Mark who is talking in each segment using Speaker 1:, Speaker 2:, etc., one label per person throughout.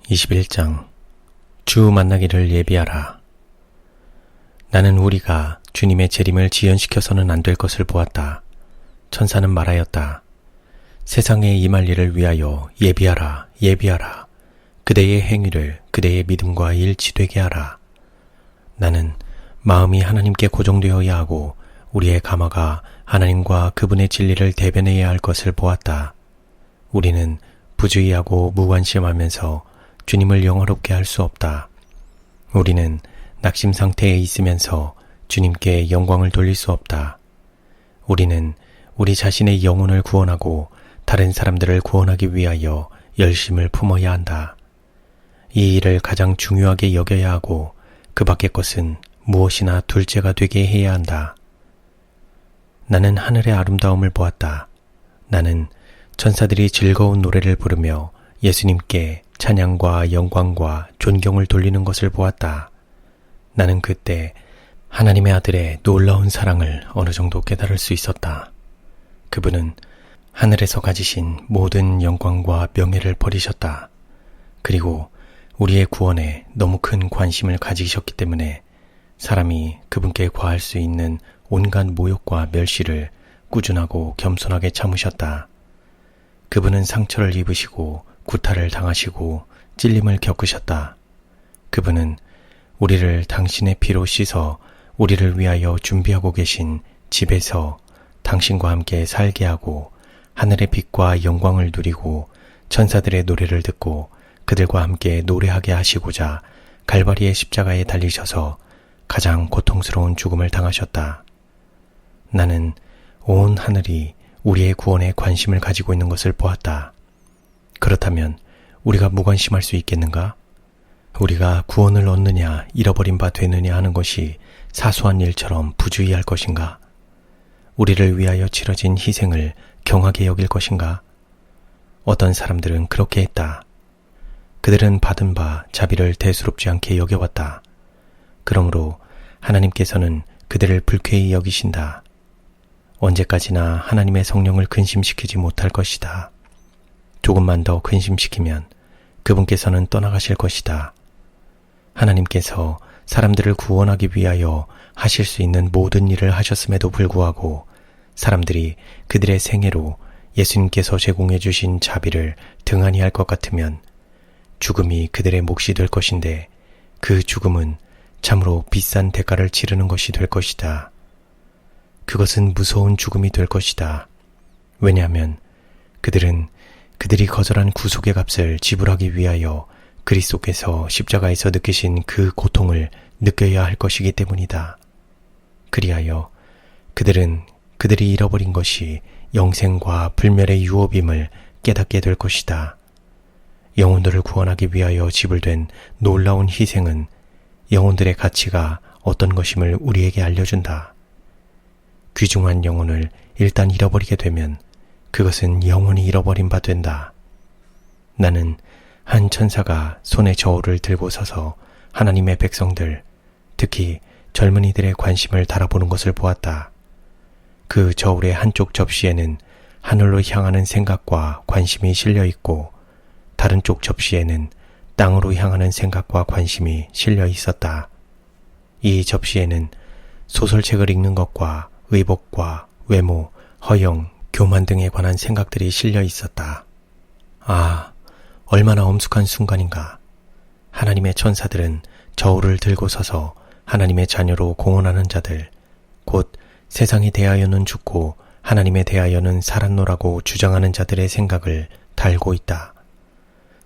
Speaker 1: 21장 주 만나기를 예비하라. 나는 우리가 주님의 재림을 지연시켜서는 안 될 것을 보았다. 천사는 말하였다. 세상에 임할 일을 위하여 예비하라, 예비하라. 그대의 행위를 그대의 믿음과 일치되게 하라. 나는 마음이 하나님께 고정되어야 하고 우리의 가마가 하나님과 그분의 진리를 대변해야 할 것을 보았다. 우리는 부주의하고 무관심하면서 주님을 영화롭게 할 수 없다. 우리는 낙심 상태에 있으면서 주님께 영광을 돌릴 수 없다. 우리는 우리 자신의 영혼을 구원하고 다른 사람들을 구원하기 위하여 열심을 품어야 한다. 이 일을 가장 중요하게 여겨야 하고 그 밖의 것은 무엇이나 둘째가 되게 해야 한다. 나는 하늘의 아름다움을 보았다. 나는 천사들이 즐거운 노래를 부르며 예수님께 찬양과 영광과 존경을 돌리는 것을 보았다. 나는 그때 하나님의 아들의 놀라운 사랑을 어느 정도 깨달을 수 있었다. 그분은 하늘에서 가지신 모든 영광과 명예를 버리셨다. 그리고 우리의 구원에 너무 큰 관심을 가지셨기 때문에 사람이 그분께 과할 수 있는 온갖 모욕과 멸시를 꾸준하고 겸손하게 참으셨다. 그분은 상처를 입으시고 구타를 당하시고 찔림을 겪으셨다. 그분은 우리를 당신의 피로 씻어 우리를 위하여 준비하고 계신 집에서 당신과 함께 살게 하고 하늘의 빛과 영광을 누리고 천사들의 노래를 듣고 그들과 함께 노래하게 하시고자 갈바리의 십자가에 달리셔서 가장 고통스러운 죽음을 당하셨다. 나는 온 하늘이 우리의 구원에 관심을 가지고 있는 것을 보았다. 그렇다면 우리가 무관심할 수 있겠는가? 우리가 구원을 얻느냐 잃어버린 바 되느냐 하는 것이 사소한 일처럼 부주의할 것인가? 우리를 위하여 치러진 희생을 경하게 여길 것인가? 어떤 사람들은 그렇게 했다. 그들은 받은 바 자비를 대수롭지 않게 여겨왔다. 그러므로 하나님께서는 그들을 불쾌히 여기신다. 언제까지나 하나님의 성령을 근심시키지 못할 것이다. 조금만 더 근심시키면 그분께서는 떠나가실 것이다. 하나님께서 사람들을 구원하기 위하여 하실 수 있는 모든 일을 하셨음에도 불구하고 사람들이 그들의 생애로 예수님께서 제공해 주신 자비를 등한히 할 것 같으면 죽음이 그들의 몫이 될 것인데 그 죽음은 참으로 비싼 대가를 치르는 것이 될 것이다. 그것은 무서운 죽음이 될 것이다. 왜냐하면 그들이 거절한 구속의 값을 지불하기 위하여 그리스도께서 십자가에서 느끼신 그 고통을 느껴야 할 것이기 때문이다. 그리하여 그들이 잃어버린 것이 영생과 불멸의 유업임을 깨닫게 될 것이다. 영혼들을 구원하기 위하여 지불된 놀라운 희생은 영혼들의 가치가 어떤 것임을 우리에게 알려준다. 귀중한 영혼을 일단 잃어버리게 되면 그것은 영원히 잃어버린 바 된다. 나는 한 천사가 손에 저울을 들고 서서 하나님의 백성들, 특히 젊은이들의 관심을 달아보는 것을 보았다. 그 저울의 한쪽 접시에는 하늘로 향하는 생각과 관심이 실려 있고 다른 쪽 접시에는 땅으로 향하는 생각과 관심이 실려 있었다. 이 접시에는 소설책을 읽는 것과 의복과 외모, 허영, 교만 등에 관한 생각들이 실려 있었다. 아, 얼마나 엄숙한 순간인가. 하나님의 천사들은 저울을 들고 서서 하나님의 자녀로 공언하는 자들, 곧 세상에 대하여는 죽고 하나님에 대하여는 살았노라고 주장하는 자들의 생각을 달고 있다.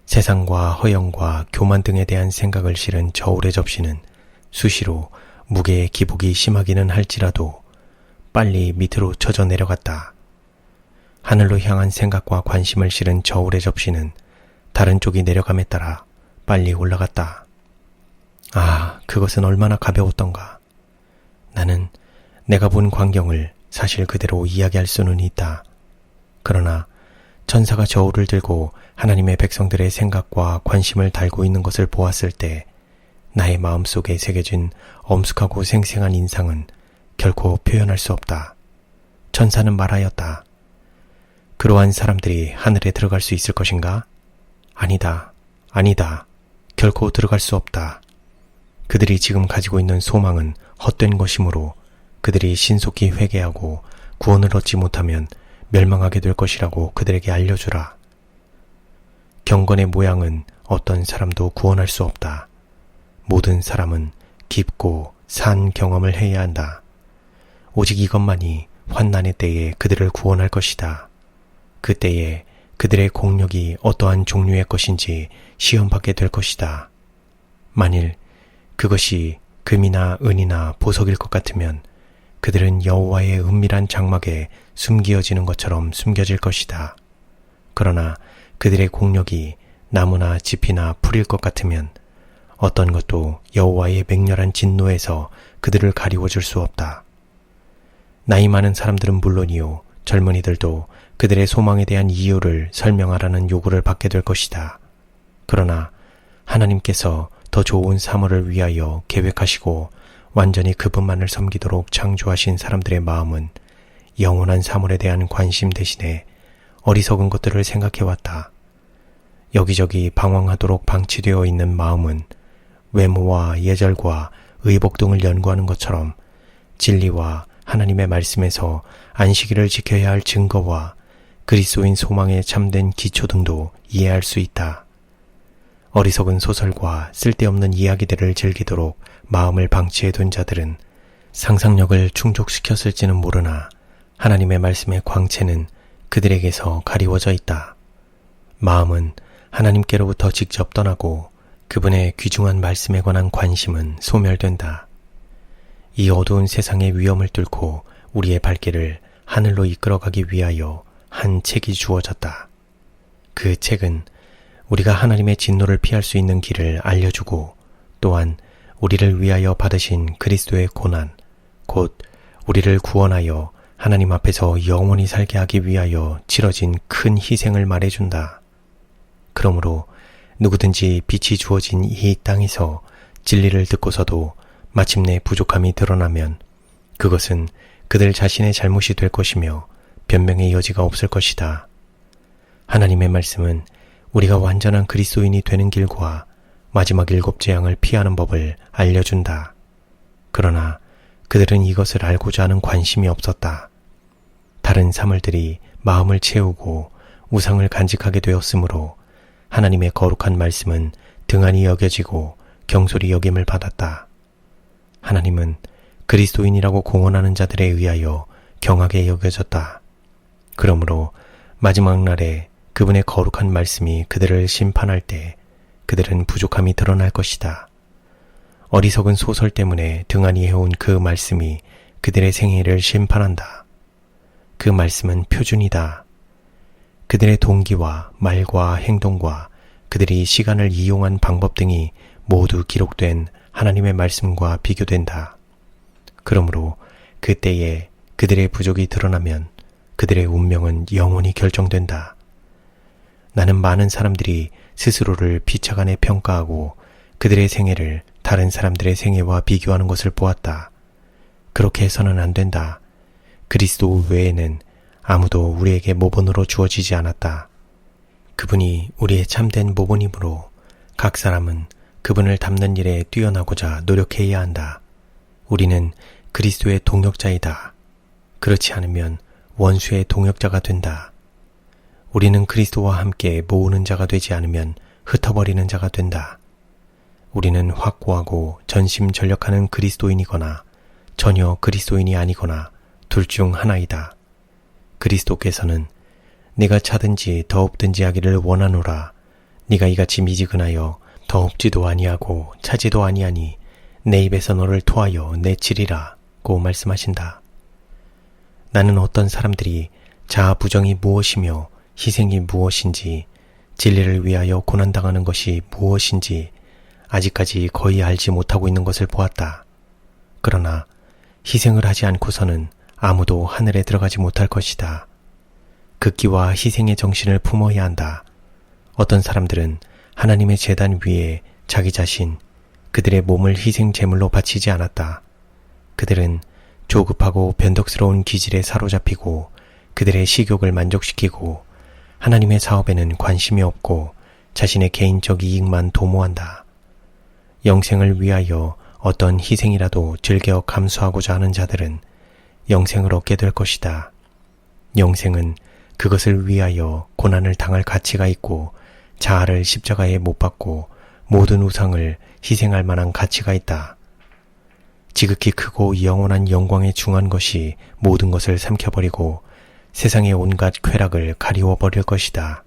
Speaker 1: 세상과 허영과 교만 등에 대한 생각을 실은 저울의 접시는 수시로 무게의 기복이 심하기는 할지라도 빨리 밑으로 쳐져 내려갔다. 하늘로 향한 생각과 관심을 실은 저울의 접시는 다른 쪽이 내려감에 따라 빨리 올라갔다. 아, 그것은 얼마나 가벼웠던가. 나는 내가 본 광경을 사실 그대로 이야기할 수는 있다. 그러나 천사가 저울을 들고 하나님의 백성들의 생각과 관심을 달고 있는 것을 보았을 때 나의 마음속에 새겨진 엄숙하고 생생한 인상은 결코 표현할 수 없다. 천사는 말하였다. 그러한 사람들이 하늘에 들어갈 수 있을 것인가? 아니다, 아니다. 결코 들어갈 수 없다. 그들이 지금 가지고 있는 소망은 헛된 것이므로 그들이 신속히 회개하고 구원을 얻지 못하면 멸망하게 될 것이라고 그들에게 알려주라. 경건의 모양은 어떤 사람도 구원할 수 없다. 모든 사람은 깊고 산 경험을 해야 한다. 오직 이것만이 환난의 때에 그들을 구원할 것이다. 그때에 그들의 공력이 어떠한 종류의 것인지 시험받게 될 것이다. 만일 그것이 금이나 은이나 보석일 것 같으면 그들은 여호와의 은밀한 장막에 숨겨지는 것처럼 숨겨질 것이다. 그러나 그들의 공력이 나무나 짚이나 풀일 것 같으면 어떤 것도 여호와의 맹렬한 진노에서 그들을 가리워줄 수 없다. 나이 많은 사람들은 물론이요, 젊은이들도 그들의 소망에 대한 이유를 설명하라는 요구를 받게 될 것이다. 그러나 하나님께서 더 좋은 사물을 위하여 계획하시고 완전히 그분만을 섬기도록 창조하신 사람들의 마음은 영원한 사물에 대한 관심 대신에 어리석은 것들을 생각해왔다. 여기저기 방황하도록 방치되어 있는 마음은 외모와 예절과 의복 등을 연구하는 것처럼 진리와 하나님의 말씀에서 안식일을 지켜야 할 증거와 그리스도인 소망의 참된 기초 등도 이해할 수 있다. 어리석은 소설과 쓸데없는 이야기들을 즐기도록 마음을 방치해둔 자들은 상상력을 충족시켰을지는 모르나 하나님의 말씀의 광채는 그들에게서 가리워져 있다. 마음은 하나님께로부터 직접 떠나고 그분의 귀중한 말씀에 관한 관심은 소멸된다. 이 어두운 세상의 위험을 뚫고 우리의 발길을 하늘로 이끌어가기 위하여 한 책이 주어졌다. 그 책은 우리가 하나님의 진노를 피할 수 있는 길을 알려주고 또한 우리를 위하여 받으신 그리스도의 고난, 곧 우리를 구원하여 하나님 앞에서 영원히 살게 하기 위하여 치러진 큰 희생을 말해준다. 그러므로 누구든지 빛이 주어진 이 땅에서 진리를 듣고서도 마침내 부족함이 드러나면 그것은 그들 자신의 잘못이 될 것이며 변명의 여지가 없을 것이다. 하나님의 말씀은 우리가 완전한 그리스도인이 되는 길과 마지막 7 재앙을 피하는 법을 알려준다. 그러나 그들은 이것을 알고자 하는 관심이 없었다. 다른 사물들이 마음을 채우고 우상을 간직하게 되었으므로 하나님의 거룩한 말씀은 등한히 여겨지고 경솔히 여김을 받았다. 하나님은 그리스도인이라고 공언하는 자들에 의하여 경하게 여겨졌다. 그러므로 마지막 날에 그분의 거룩한 말씀이 그들을 심판할 때 그들은 부족함이 드러날 것이다. 어리석은 소설 때문에 등한히 해온 그 말씀이 그들의 생애를 심판한다. 그 말씀은 표준이다. 그들의 동기와 말과 행동과 그들이 시간을 이용한 방법 등이 모두 기록된 하나님의 말씀과 비교된다. 그러므로 그때에 그들의 부족이 드러나면 그들의 운명은 영원히 결정된다. 나는 많은 사람들이 스스로를 피차간에 평가하고 그들의 생애를 다른 사람들의 생애와 비교하는 것을 보았다. 그렇게 해서는 안 된다. 그리스도 외에는 아무도 우리에게 모본으로 주어지지 않았다. 그분이 우리의 참된 모본이므로 각 사람은 그분을 닮는 일에 뛰어나고자 노력해야 한다. 우리는 그리스도의 동역자이다. 그렇지 않으면 원수의 동역자가 된다. 우리는 그리스도와 함께 모으는 자가 되지 않으면 흩어버리는 자가 된다. 우리는 확고하고 전심전력하는 그리스도인이거나 전혀 그리스도인이 아니거나 둘 중 하나이다. 그리스도께서는 네가 차든지 더 없든지 하기를 원하노라. 네가 이같이 미지근하여 더 없지도 아니하고 차지도 아니하니 내 입에서 너를 토하여 내치리라 고 말씀하신다. 나는 어떤 사람들이 자아 부정이 무엇이며 희생이 무엇인지 진리를 위하여 고난당하는 것이 무엇인지 아직까지 거의 알지 못하고 있는 것을 보았다. 그러나 희생을 하지 않고서는 아무도 하늘에 들어가지 못할 것이다. 극기와 희생의 정신을 품어야 한다. 어떤 사람들은 하나님의 제단 위에 자기 자신, 그들의 몸을 희생 제물로 바치지 않았다. 그들은 조급하고 변덕스러운 기질에 사로잡히고 그들의 식욕을 만족시키고 하나님의 사업에는 관심이 없고 자신의 개인적 이익만 도모한다. 영생을 위하여 어떤 희생이라도 즐겨 감수하고자 하는 자들은 영생을 얻게 될 것이다. 영생은 그것을 위하여 고난을 당할 가치가 있고 자아를 십자가에 못 박고 모든 우상을 희생할 만한 가치가 있다. 지극히 크고 영원한 영광에 중한 것이 모든 것을 삼켜버리고 세상의 온갖 쾌락을 가리워버릴 것이다.